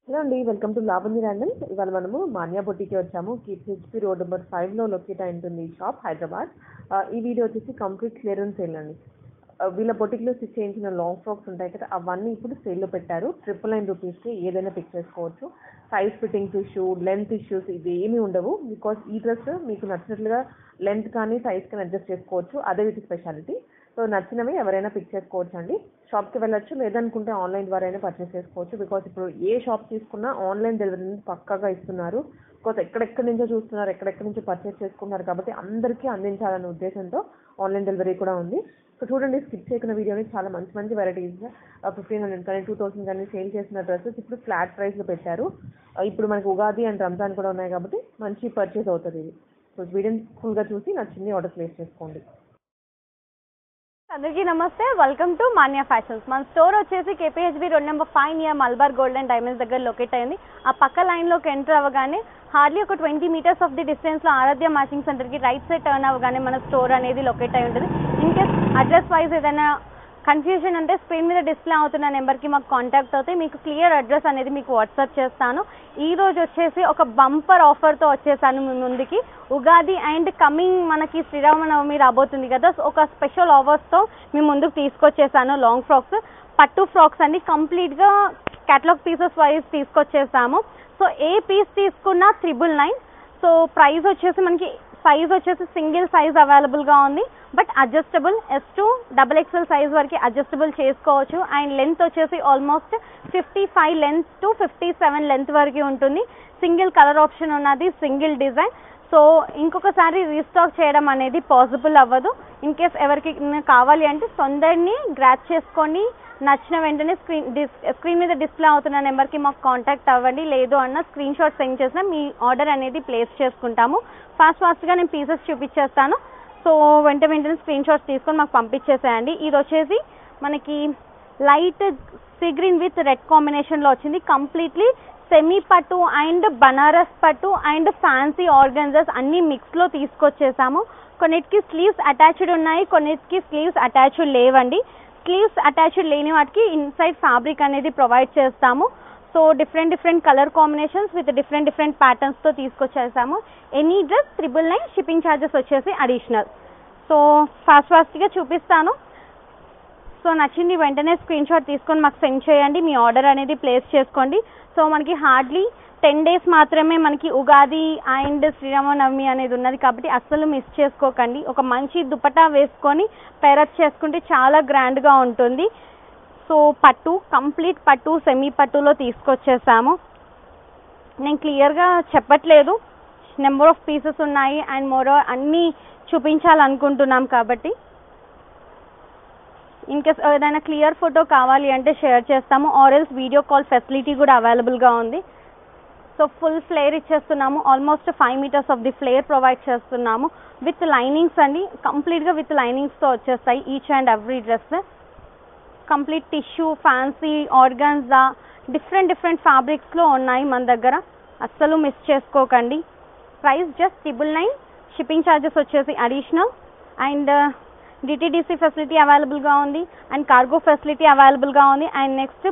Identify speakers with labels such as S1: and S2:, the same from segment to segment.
S1: Hello అండి, welcome to Lavanya randoms. ఇవాళ మనము మాన్యా బొటికి వచ్చాము. KPHP రోడ్ నెంబర్ 5లో లొకేట్ అయి ఉంటుంది ఈ షాప్, హైదరాబాద్. ఈ వీడియో వచ్చేసి కంప్లీట్ క్లియరెన్స్ సేల్ అండి. వీళ్ళ బొటిక్లో స్టిచ్ చేయించిన లాంగ్ ఫ్రాక్స్ ఉంటాయి కదా, అవన్నీ ఇప్పుడు సేల్లో పెట్టారు. 999 రూపీస్కి ఏదైనా పిక్ చేసుకోవచ్చు. Size fittings issue, length issues ఇవి ఏమీ ఉండవు. బికాస్ ఈ డ్రెస్ మీకు నచ్చినట్లుగా లెంత్ కానీ సైజ్ కానీ అడ్జస్ట్ చేసుకోవచ్చు. అదే వీటి స్పెషాలిటీ. సో నచ్చినవి ఎవరైనా పిక్ చేసుకోవచ్చు అండి. షాప్కి వెళ్ళొచ్చు, లేదనుకుంటే ఆన్లైన్ ద్వారా అయినా పర్చేస్ చేసుకోవచ్చు. బికాస్ ఇప్పుడు ఏ షాప్ తీసుకున్నా ఆన్లైన్ డెలివరీ పక్కాగా ఇస్తున్నారు. బికాస్ ఎక్కడెక్కడి నుంచో చూస్తున్నారు, ఎక్కడెక్కడి నుంచో పర్చేస్ చేసుకున్నారు కాబట్టి అందరికీ అందించాలనే ఉద్దేశంతో ఆన్లైన్ డెలివరీ కూడా ఉంది. సో చూడండి, స్కిప్ చేయకున్న వీడియోని చాలా మంచి మంచి వెరైటీస్ 1500 కానీ 2000 కానీ సేల్ చేసిన డ్రెస్సెస్ ఇప్పుడు ఫ్లాట్ ప్రైస్లో పెట్టారు. ఇప్పుడు మనకి ఉగాది అండ్ రంజాన్ కూడా ఉన్నాయి కాబట్టి మంచి పర్చేస్ అవుతుంది ఇది. సో వీడియోని ఫుల్గా చూసి నచ్చింది ఆర్డర్ ప్లేస్ చేసుకోండి.
S2: అందరికీ నమస్తే, వెల్కమ్ టు మాన్యా ఫ్యాషన్స్. మన స్టోర్ వచ్చేసి KPHB road number 5 near Malabar gold and diamonds దగ్గర లొకేట్ అయింది. ఆ పక్క లైన్లోకి ఎంటర్ అవ్వగానే హార్డ్లీ ఒక 20 మీటర్స్ ఆఫ్ ది డిస్టెన్స్లో ఆరాధ్య మ్యాచింగ్ సెంటర్కి రైట్ సైడ్ టర్న్ అవ్వగానే మన స్టోర్ అనేది లొకేట్ అయి ఉంటుంది. ఇన్ కేస్ అడ్రస్ వైజ్ ఏదైనా కన్ఫ్యూజన్ అంటే స్క్రీన్ మీద డిస్ప్లే అవుతున్న నెంబర్కి మాకు కాంటాక్ట్ అవుతే మీకు క్లియర్ అడ్రస్ అనేది మీకు వాట్సాప్ చేస్తాను. ఈ రోజు వచ్చేసి ఒక బంపర్ ఆఫర్తో వచ్చేసాను మీ ముందుకి. ఉగాది అండ్ కమింగ్ మనకి శ్రీరామనవమి రాబోతుంది కదా, ఒక స్పెషల్ ఆఫర్స్తో మీ ముందుకు తీసుకొచ్చేసాను. లాంగ్ ఫ్రాక్స్, పట్టు ఫ్రాక్స్ అండి, కంప్లీట్గా క్యాటలాగ్ పీసెస్ వైజ్ తీసుకొచ్చేసాము. సో ఏ పీస్ తీసుకున్నా 999. సో ప్రైస్ వచ్చేసి మనకి సైజ్ వచ్చేసి సింగిల్ సైజ్ అవైలబుల్గా ఉంది, but adjustable S2 XXL size వరకు అడ్జస్టబుల్ చేసుకోవచ్చు. అండ్ లెంత్ వచ్చేసి ఆల్మోస్ట్ 55 లెంత్ టు 57 లెంత్ వరకు ఉంటుంది. సింగిల్ కలర్ ఆప్షన్ ఉన్నది, సింగిల్ డిజైన్. సో ఇంకొకసారి రీస్టాక్ చేయడం అనేది పాసిబుల్ అవ్వదు. ఇన్ కేస్ ఎవరికి కావాలి అంటే తొందరని గ్రాచ్ చేసుకొని నచ్చిన వెంటనే స్క్రీన్ మీద డిస్ప్లే అవుతున్న నెంబర్కి మాకు కాంటాక్ట్ అవ్వండి. లేదు అన్న స్క్రీన్ షాట్ సెండ్ చేసినా మీ ఆర్డర్ అనేది ప్లేస్ చేసుకుంటాము. ఫాస్ట్గా నేను పీసెస్ చూపించేస్తాను. సో వెంటనే స్క్రీన్ షాట్స్ తీసుకొని మాకు పంపించేసేయండి. ఇది వచ్చేసి మనకి light sea green with red కాంబినేషన్లో వచ్చింది. కంప్లీట్లీ సెమీ పట్టు అండ్ బనారస్ పట్టు అండ్ ఫ్యాన్సీ ఆర్గన్జాస్ అన్ని మిక్స్లో తీసుకొచ్చేసాము. కొన్నిటికి స్లీవ్స్ అటాచ్డ్ ఉన్నాయి, కొన్నిటికి స్లీవ్స్ అటాచ్డ్ లేవండి. స్లీవ్స్ అటాచ్డ్ లేని వాటికి ఇన్సైడ్ ఫ్యాబ్రిక్ అనేది ప్రొవైడ్ చేస్తాము. So different colour combinations with different ప్యాటర్న్స్తో తీసుకొచ్చేసాము. ఎనీ డ్రెస్ 999, షిప్పింగ్ ఛార్జెస్ వచ్చేసి అడిషనల్. సో ఫాస్ట్గా చూపిస్తాను. సో నచ్చింది వెంటనే స్క్రీన్ షాట్ తీసుకొని మాకు సెండ్ చేయండి, మీ ఆర్డర్ అనేది ప్లేస్ చేసుకోండి. సో మనకి హార్డ్లీ 10 days మాత్రమే మనకి ఉగాది అండ్ శ్రీరామనవమి అనేది ఉన్నది కాబట్టి అస్సలు మిస్ చేసుకోకండి. ఒక మంచి దుపట్టా వేసుకొని పేరప్ చేసుకుంటే చాలా గ్రాండ్గా ఉంటుంది. సో పట్టు, కంప్లీట్ పట్టు, సెమీ పట్టులో తీసుకొచ్చేసాము. నేను క్లియర్గా చెప్పట్లేదు, నెంబర్ ఆఫ్ పీసెస్ ఉన్నాయి అండ్ మోర్ అన్నీ చూపించాలనుకుంటున్నాం కాబట్టి ఇన్ కేస్ ఏదైనా క్లియర్ ఫోటో కావాలి అంటే షేర్ చేస్తాము, ఆర్ఎల్స్ వీడియో కాల్ ఫెసిలిటీ కూడా అవైలబుల్గా ఉంది. సో ఫుల్ ఫ్లేర్ ఇచ్చేస్తున్నాము, almost 5 meters of the flare provide చేస్తున్నాము విత్ లైనింగ్స్ అండి. కంప్లీట్గా విత్ లైనింగ్స్తో వచ్చేస్తాయి each and every dress. Complete tissue, fancy, organza, different ఫ్యాబ్రిక్స్లో ఉన్నాయి మన దగ్గర, అస్సలు మిస్ చేసుకోకండి. ప్రైస్ జస్ట్ 999, షిప్పింగ్ ఛార్జెస్ వచ్చేసి అడిషనల్. అండ్ DTDC ఫెసిలిటీ అవైలబుల్గా ఉంది అండ్ కార్గో ఫెసిలిటీ అవైలబుల్గా ఉంది. అండ్ నెక్స్ట్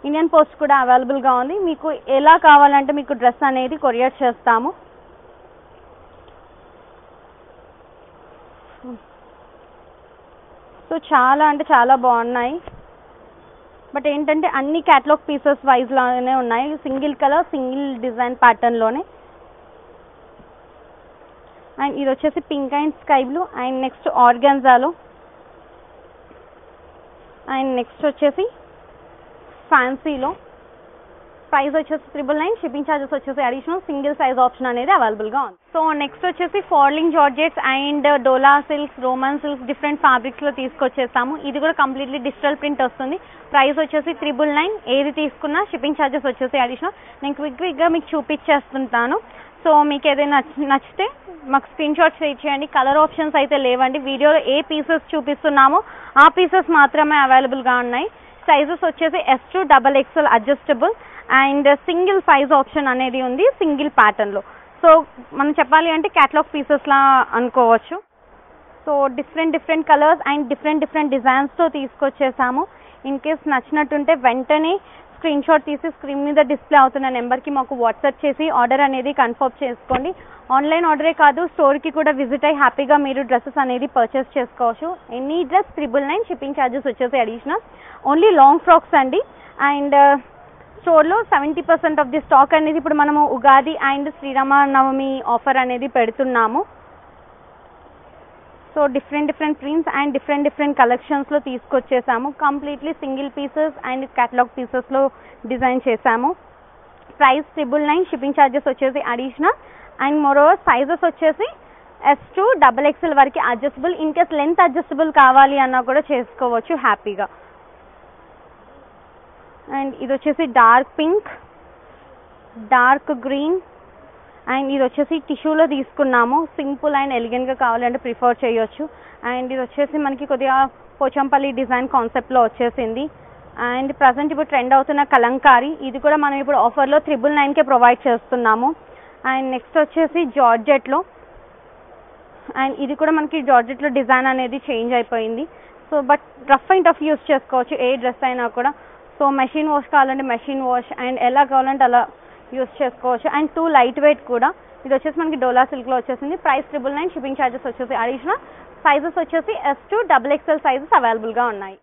S2: ఇండియన్ పోస్ట్ కూడా అవైలబుల్గా ఉంది. మీకు ఎలా కావాలంటే మీకు డ్రెస్ అనేది కొరియర్ చేస్తాము. సో చాలా అంటే చాలా బాగున్నాయి, బట్ ఏంటంటే అన్ని క్యాటలాగ్ పీసెస్ వైజ్లోనే ఉన్నాయి, సింగిల్ కలర్ సింగిల్ డిజైన్ ప్యాటర్న్లోనే. అండ్ ఇది వచ్చేసి pink and sky blue and next ఆర్గాన్జాలో అండ్ నెక్స్ట్ వచ్చేసి ఫ్యాన్సీలో. ప్రైస్ వచ్చేసి 999, షిప్పింగ్ ఛార్జెస్ వచ్చేసి అడిషనల్, సింగిల్ సైజ్ ఆప్షన్ అనేది అవైలబుల్గా ఉంది. సో నెక్స్ట్ వచ్చేసి ఫార్లింగ్ జార్జెట్స్ అండ్ డోలా సిల్క్స్, రోమన్ సిల్క్స్, డిఫరెంట్ ఫ్యాబ్రిక్స్లో తీసుకొచ్చేస్తాము. ఇది కూడా కంప్లీట్లీ డిజిటల్ ప్రింట్ వస్తుంది. ప్రైస్ వచ్చేసి 999, ఏది తీసుకున్నా షిప్పింగ్ ఛార్జెస్ వచ్చేసి అడిషనల్. నేను క్విక్గా మీకు చూపించేస్తుంటాను. సో మీకు ఏదైనా నచ్చితే మాకు స్క్రీన్ షాట్ షేర్ చేయండి. కలర్ ఆప్షన్స్ అయితే లేవండి, వీడియోలో ఏ పీసెస్ చూపిస్తున్నామో ఆ పీసెస్ మాత్రమే అవైలబుల్గా ఉన్నాయి. సైజెస్ వచ్చేసి S2 XXL adjustable and single size option అనేది ఉంది, సింగిల్ ప్యాటర్న్లో. సో మనం చెప్పాలి అంటే క్యాటలాగ్ పీసెస్లా అనుకోవచ్చు. So different colours and different డిజైన్స్తో తీసుకొచ్చేసాము. ఇన్ కేస్ నచ్చినట్టుంటే వెంటనే స్క్రీన్ షాట్ తీసి స్క్రీన్ మీద డిస్ప్లే అవుతున్న నెంబర్కి మాకు వాట్సాప్ చేసి ఆర్డర్ అనేది కన్ఫర్మ్ చేసుకోండి. ఆన్లైన్ ఆర్డరే కాదు, స్టోర్కి కూడా విజిట్ అయ్యి హ్యాపీగా మీరు డ్రెస్సెస్ అనేది పర్చేస్ చేసుకోవచ్చు. ఎనీ డ్రెస్ 999, షిప్పింగ్ ఛార్జెస్ వచ్చేసి అడిషనల్. ఓన్లీ లాంగ్ ఫ్రాక్స్ అండి. అండ్ స్టోర్లో 70% ఆఫ్ ది స్టాక్ అనేది ఇప్పుడు మనము ఉగాది అండ్ శ్రీరామనవమి ఆఫర్ అనేది పెడుతున్నాము. So different prints and different కలెక్షన్స్లో తీసుకొచ్చేసాము. Completely single pieces and catalogue పీసెస్లో డిజైన్ చేసాము. ప్రైస్ 999, షిప్పింగ్ ఛార్జెస్ వచ్చేసి అడిషనల్. అండ్ మోరోవర్ సైజెస్ వచ్చేసి S to XXL వరకు adjustable. In case length adjustable కావాలి అన్నా కూడా చేసుకోవచ్చు హ్యాపీగా. అండ్ ఇది వచ్చేసి dark pink, dark green, and ఇది వచ్చేసి టిష్యూలో తీసుకున్నాము. సింపుల్ అండ్ ఎలిగెంట్గా కావాలంటే ప్రిఫర్ చేయొచ్చు. అండ్ ఇది వచ్చేసి మనకి కొద్దిగా పోచంపల్లి డిజైన్ కాన్సెప్ట్లో వచ్చేసింది. అండ్ ప్రజెంట్ ఇప్పుడు ట్రెండ్ అవుతున్న కలంకారీ, ఇది కూడా మనం ఇప్పుడు ఆఫర్లో 999కే ప్రొవైడ్ చేస్తున్నాము. అండ్ నెక్స్ట్ వచ్చేసి జార్జెట్లో, అండ్ ఇది కూడా మనకి జార్జెట్లో డిజైన్ అనేది చేంజ్ అయిపోయింది. So but rough and tough use చేసుకోవచ్చు ఏ డ్రెస్ అయినా కూడా. సో మెషిన్ వాష్ కావాలంటే మెషిన్ వాష్, అండ్ ఎలా కావాలంటే అలా యూస్ చేసుకోవచ్చు. అండ్ 2 లైట్ వెయిట్ కూడా. ఇది వచ్చేసి మనకి డోలా సిల్క్లో వచ్చేసింది. ప్రైస్ 999, షిప్పింగ్ ఛార్జెస్ వచ్చేసి అడిషనల్. సైజెస్ వచ్చేసి S to XXL సైజెస్ అవైలబుల్గా ఉన్నాయి.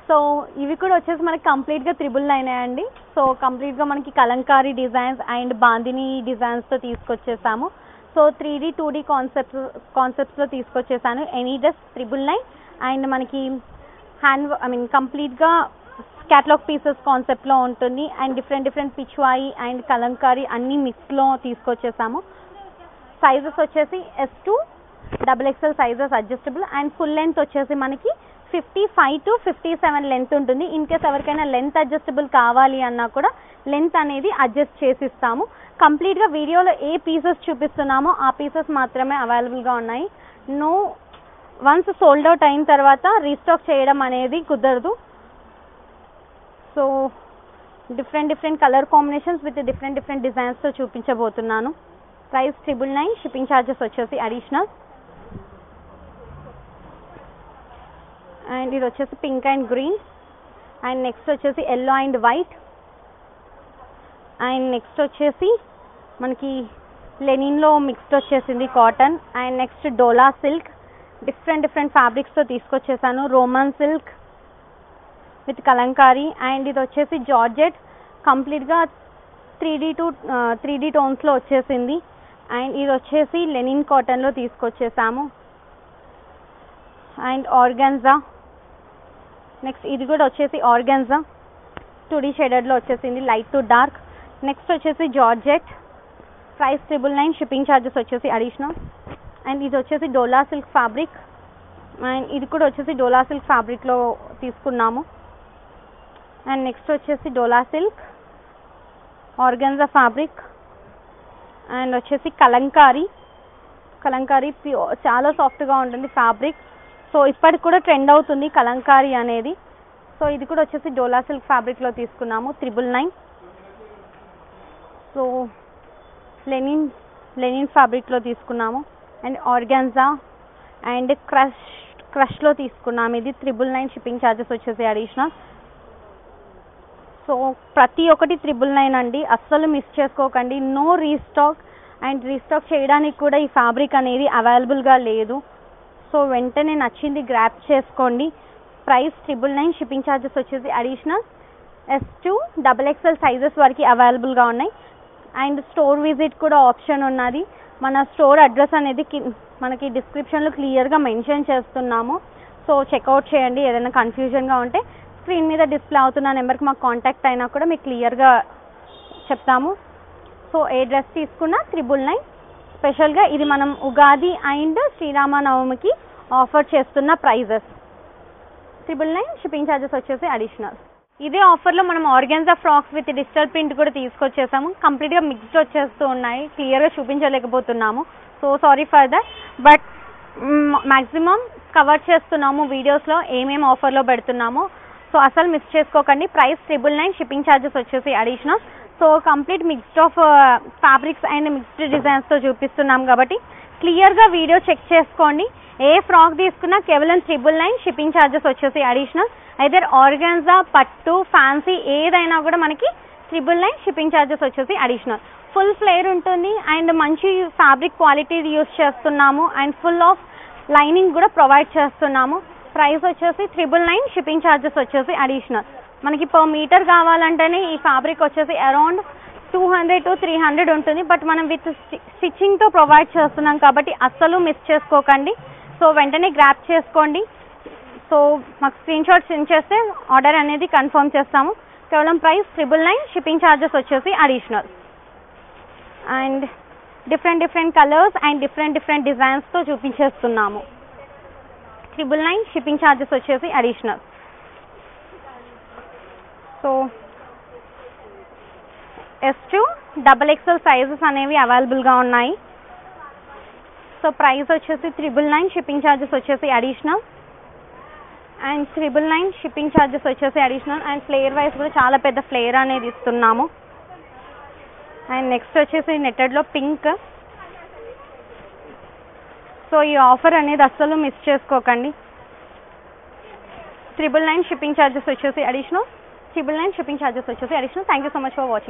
S2: సో ఇవి కూడా వచ్చేసి మనకి కంప్లీట్గా 999 అండి. సో కంప్లీట్గా మనకి కలంకారీ డిజైన్స్ అండ్ బాందిని డిజైన్స్తో తీసుకొచ్చేసాము. సో 3D 2D కాన్సెప్ట్స్లో తీసుకొచ్చేసాను. Any dress 999. అండ్ మనకి కంప్లీట్గా క్యాటలాగ్ పీసెస్ కాన్సెప్ట్లో ఉంటుంది. And different Pichwai and Kalamkari అన్ని మిక్స్లో తీసుకొచ్చేసాము. సైజెస్ వచ్చేసి S to XXL sizes adjustable. And full length వచ్చేసి మనకి 55 to 57 లెంత్ ఉంటుంది. ఇన్ కేస్ ఎవరికైనా లెంత్ అడ్జస్టబుల్ కావాలి అన్నా కూడా లెంత్ అనేది అడ్జస్ట్ చేసిస్తాము. కంప్లీట్గా వీడియోలో ఏ పీసెస్ చూపిస్తున్నామో ఆ పీసెస్ మాత్రమే అవైలబుల్గా ఉన్నాయి. వన్స్ సోల్డ్ అవుట్ అయిన తర్వాత రీస్టాక్ చేయడం అనేది కుదరదు. So different colour combinations with different డిజైన్స్తో చూపించబోతున్నాను. ప్రైస్ 999, షిప్పింగ్ ఛార్జెస్ వచ్చేసి అడిషనల్. అండ్ ఇది వచ్చేసి pink and green. And next వచ్చేసి yellow and white. And next వచ్చేసి మనకి లెనిన్లో మిక్స్డ్ వచ్చేసింది కాటన్. అండ్ నెక్స్ట్ డోలా సిల్క్. డిఫరెంట్ ఫ్యాబ్రిక్స్తో తీసుకొచ్చేసాను. Roman silk with Kalamkari. And ఇది వచ్చేసి జార్జెట్, కంప్లీట్గా 3D టోన్స్లో వచ్చేసింది. అండ్ ఇది వచ్చేసి లెనిన్ కాటన్లో తీసుకొచ్చేసాము. And organza. నెక్స్ట్ ఇది కూడా వచ్చేసి ఆర్గాన్జా 2D షేడెడ్లో వచ్చేసింది, లైట్ టు డార్క్. నెక్స్ట్ వచ్చేసి జార్జెట్. ప్రైస్ 999, షిప్పింగ్ ఛార్జెస్ వచ్చేసి అడిషనల్. అండ్ ఇది వచ్చేసి డోలా సిల్క్ ఫ్యాబ్రిక్. అండ్ ఇది కూడా వచ్చేసి డోలా సిల్క్ ఫ్యాబ్రిక్లో తీసుకున్నాము. అండ్ నెక్స్ట్ వచ్చేసి డోలా సిల్క్, ఆర్గాన్జా ఫ్యాబ్రిక్. అండ్ వచ్చేసి కలంకారీ ప్యూర్, చాలా సాఫ్ట్గా ఉంటుంది ఫ్యాబ్రిక్. సో ఇప్పటికి కూడా ట్రెండ్ అవుతుంది కలంకారీ అనేది. సో ఇది కూడా వచ్చేసి డోలా సిల్క్ ఫ్యాబ్రిక్లో తీసుకున్నాము. 999. సో లెనిన్ ఫ్యాబ్రిక్లో తీసుకున్నాము. అండ్ ఆర్గాన్జా అండ్ క్రష్లో తీసుకున్నాము. ఇది 999, షిప్పింగ్ ఛార్జెస్ వచ్చేసి అడిషనల్. సో ప్రతి ఒక్కటి 999 అండి, అస్సలు మిస్ చేసుకోకండి. No restock. అండ్ రీస్టాక్ చేయడానికి కూడా ఈ ఫ్యాబ్రిక్ అనేది అవైలబుల్గా లేదు. సో వెంటనే నచ్చింది గ్రాప్ చేసుకోండి. ప్రైస్ 999, షిప్పింగ్ ఛార్జెస్ వచ్చేసి additional. S to XXL sizes వరకు అవైలబుల్గా ఉన్నాయి. అండ్ స్టోర్ విజిట్ కూడా ఆప్షన్ ఉన్నది. మన స్టోర్ అడ్రస్ అనేది మనకి డిస్క్రిప్షన్లో క్లియర్గా మెన్షన్ చేస్తున్నాము. సో చెక్అవుట్ చేయండి. ఏదైనా కన్ఫ్యూజన్గా ఉంటే స్క్రీన్ మీద డిస్ప్లే అవుతున్న నెంబర్కి మాకు కాంటాక్ట్ అయినా కూడా మీకు క్లియర్గా చెప్తాము. సో ఏ డ్రెస్ తీసుకున్నా 999. స్పెషల్గా ఇది మనం ఉగాది అండ్ శ్రీరామనవమికి ఆఫర్ చేస్తున్న ప్రైజెస్. 999, షిప్పింగ్ ఛార్జెస్ వచ్చేసి అడిషనల్. ఇదే ఆఫర్లో మనం organza frocks with digital print కూడా తీసుకొచ్చేసాము. కంప్లీట్గా మిక్స్డ్ వచ్చేస్తూ ఉన్నాయి, క్లియర్గా చూపించలేకపోతున్నాము. So sorry for that. But maximum cover చేస్తున్నాము వీడియోస్లో ఏమేమి ఆఫర్లో పెడుతున్నామో. సో అసలు మిస్ చేసుకోకండి. ప్రైస్ 999, షిప్పింగ్ ఛార్జెస్ వచ్చేసి additional. So complete mixed of fabrics and mixed డిజైన్స్తో చూపిస్తున్నాం కాబట్టి క్లియర్గా వీడియో చెక్ చేసుకోండి. ఏ ఫ్రాక్ తీసుకున్నా కేవలం 999, షిప్పింగ్ ఛార్జెస్ వచ్చేసి అడిషనల్. ఐదర్ ఆర్గాన్జా, పట్టు, ఫ్యాన్సీ ఏదైనా కూడా మనకి 999 షిప్పింగ్ ఛార్జెస్ వచ్చేసి అడిషనల్. ఫుల్ ఫ్లేర్ ఉంటుంది అండ్ మంచి ఫ్యాబ్రిక్ క్వాలిటీ యూస్ చేస్తున్నాము అండ్ ఫుల్ ఆఫ్ లైనింగ్ కూడా ప్రొవైడ్ చేస్తున్నాము. ప్రైస్ వచ్చేసి 999 షిప్పింగ్ ఛార్జెస్ వచ్చేసి అడిషనల్. మనకి పర్ మీటర్ కావాలంటేనే ఈ ఫ్యాబ్రిక్ వచ్చేసి అరౌండ్ 200 to 300 ఉంటుంది. బట్ మనం విత్ స్టిచ్చింగ్తో ప్రొవైడ్ చేస్తున్నాం కాబట్టి అస్సలు మిస్ చేసుకోకండి. సో వెంటనే గ్రాప్ చేసుకోండి. సో మాకు స్క్రీన్ షాట్ సెండ్ చేస్తే ఆర్డర్ అనేది కన్ఫర్మ్ చేస్తాము. కేవలం ప్రైస్ 999 షిప్పింగ్ ఛార్జెస్ వచ్చేసి additional. And different colours and different డిజైన్స్తో చూపించేస్తున్నాము. 999 షిప్పింగ్ ఛార్జెస్ వచ్చేసి additional. So S2 XXL sizes అనేవి అవైలబుల్గా ఉన్నాయి. సో ప్రైస్ వచ్చేసి 999 షిప్పింగ్ ఛార్జెస్ వచ్చేసి అడిషనల్ అండ్ 999 షిప్పింగ్ ఛార్జెస్ వచ్చేసి అడిషనల్. అండ్ ఫ్లేర్ వైజ్ కూడా చాలా పెద్ద ఫ్లేర్ అనేది ఇస్తున్నాము. అండ్ నెక్స్ట్ వచ్చేసి నెట్టెడ్లో పింక్. సో ఈ ఆఫర్ అనేది అస్సలు మిస్ చేసుకోకండి. 999 షిప్పింగ్ ఛార్జెస్ వచ్చేసి అడిషనల్. 999 షిప్పింగ్ ఛార్జెస్ వచ్చేసి additional. Thank you so much for watching.